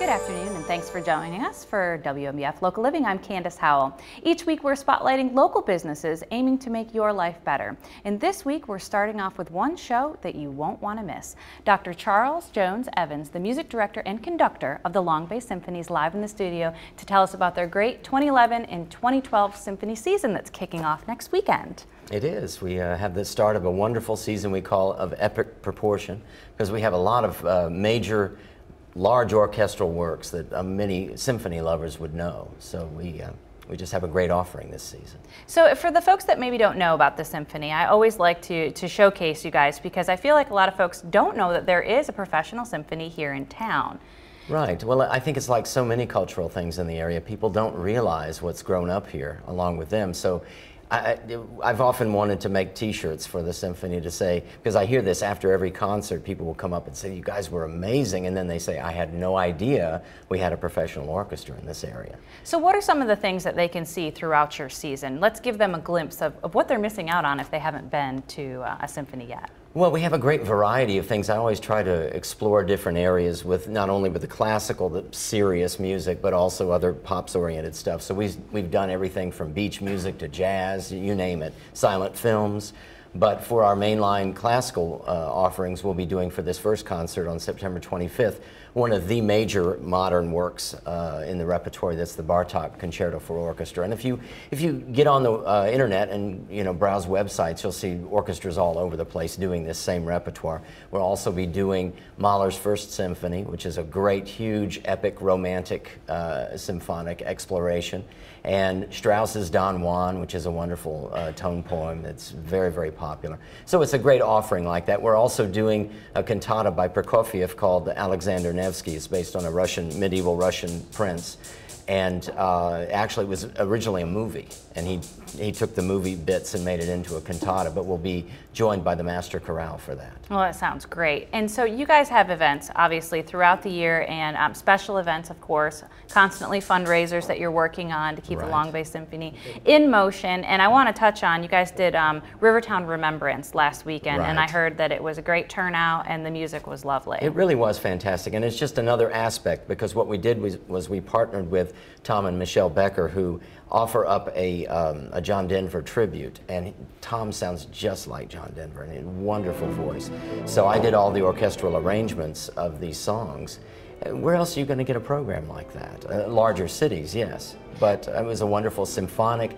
Good afternoon, and thanks for joining us for WMBF Local Living. I'm Candace Howell. Each week we're spotlighting local businesses aiming to make your life better. And this week we're starting off with one show that you won't want to miss. Dr. Charles Jones Evans, the music director and conductor of the Long Bay Symphony, is live in the studio to tell us about their great 2011 and 2012 symphony season that's kicking off next weekend. It is. We have the start of a wonderful season we call of epic proportion, because we have a lot of major large orchestral works that many symphony lovers would know. So we just have a great offering this season. So for the folks that maybe don't know about the symphony, I always like to showcase you guys, because I feel like a lot of folks don't know that there is a professional symphony here in town. Right. Well, I think it's like so many cultural things in the area. People don't realize what's grown up here along with them. So I've often wanted to make t-shirts for the symphony to say, because I hear this after every concert, people will come up and say, you guys were amazing, and then they say, I had no idea we had a professional orchestra in this area. So what are some of the things that they can see throughout your season? Let's give them a glimpse of what they're missing out on if they haven't been to a symphony yet. Well, we have a great variety of things. I always try to explore different areas with not only with the classical, the serious music, but also other pops-oriented stuff. So we've done everything from beach music to jazz, you name it, silent films. But for our mainline classical offerings, we'll be doing for this first concert on September 25th, one of the major modern works in the repertoire. That's the Bartók Concerto for Orchestra. And if you get on the internet and browse websites, you'll see orchestras all over the place doing this same repertoire. We'll also be doing Mahler's First Symphony, which is a great, huge, epic, romantic symphonic exploration, and Strauss's Don Juan, which is a wonderful tone poem that's very, very popular. So it's a great offering like that. We're also doing a cantata by Prokofiev called Alexander Nevsky. It's based on a medieval Russian prince. And actually it was originally a movie, and he took the movie bits and made it into a cantata, but we'll be joined by the master chorale for that. Well, that sounds great. And so you guys have events, obviously, throughout the year, and special events, of course, constantly fundraisers that you're working on to keep the Long Bay Symphony in motion. And I want to touch on, you guys did Rivertown Remembrance last weekend, and I heard that it was a great turnout and the music was lovely. It really was fantastic, and it's just another aspect, because what we did was we partnered with Tom and Michelle Becker, who offer up a John Denver tribute, and Tom sounds just like John Denver, and he had a wonderful voice. So I did all the orchestral arrangements of these songs. Where else are you going to get a program like that? Larger cities, yes, but it was a wonderful symphonic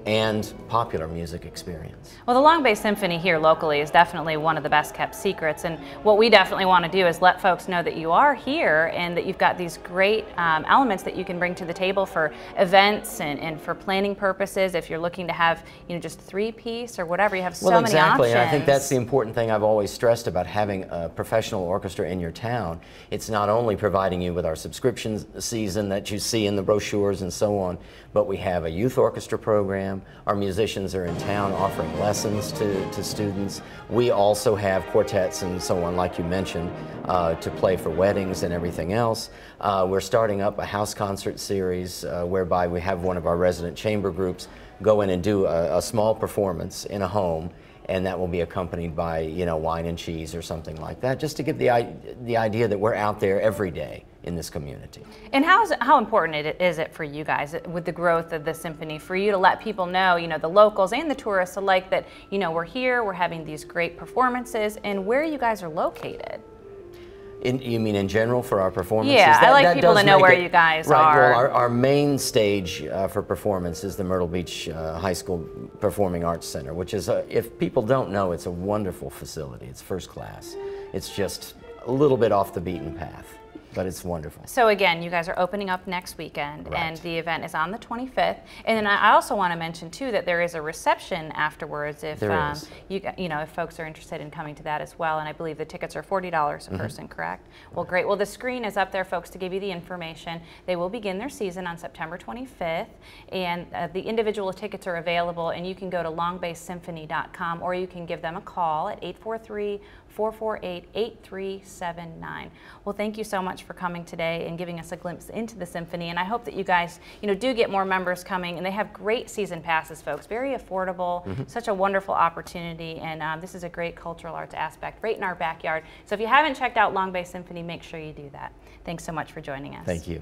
and popular music experience. Well, the Long Bay Symphony here locally is definitely one of the best kept secrets, and what we definitely want to do is let folks know that you are here and that you've got these great elements that you can bring to the table for events and for planning purposes. If you're looking to have just three-piece or whatever, you have so many options. And I think that's the important thing I've always stressed about having a professional orchestra in your town. It's not only providing you with our subscription season that you see in the brochures and so on, but we have a youth orchestra program. Our musicians are in town offering lessons to students. We also have quartets and so on, like you mentioned, to play for weddings and everything else. We're starting up a house concert series whereby we have one of our resident chamber groups go in and do a small performance in a home, and that will be accompanied by wine and cheese or something like that, just to give the idea that we're out there every day in this community. And how important is it for you guys with the growth of the symphony for you to let people know, the locals and the tourists alike, that we're here, we're having these great performances, and where you guys are located? You mean in general for our performances? Yeah, I like people to know where you guys are. Well, our main stage for performance is the Myrtle Beach High School Performing Arts Center, which is, if people don't know, it's a wonderful facility. It's first class. It's just a little bit off the beaten path, but it's wonderful. So again, you guys are opening up next weekend, and the event is on the 25th. And then I also want to mention too that there is a reception afterwards if if folks are interested in coming to that as well. And I believe the tickets are $40 a person, correct? Well, great. Well, the screen is up there, folks, to give you the information. They will begin their season on September 25th, and the individual tickets are available, and you can go to longbaysymphony.com, or you can give them a call at 448-8379. Well, thank you so much for coming today and giving us a glimpse into the symphony, and I hope that you guys, do get more members coming, and they have great season passes, folks. Very affordable, such a wonderful opportunity, and this is a great cultural arts aspect right in our backyard. So if you haven't checked out Long Bay Symphony, make sure you do that. Thanks so much for joining us. Thank you.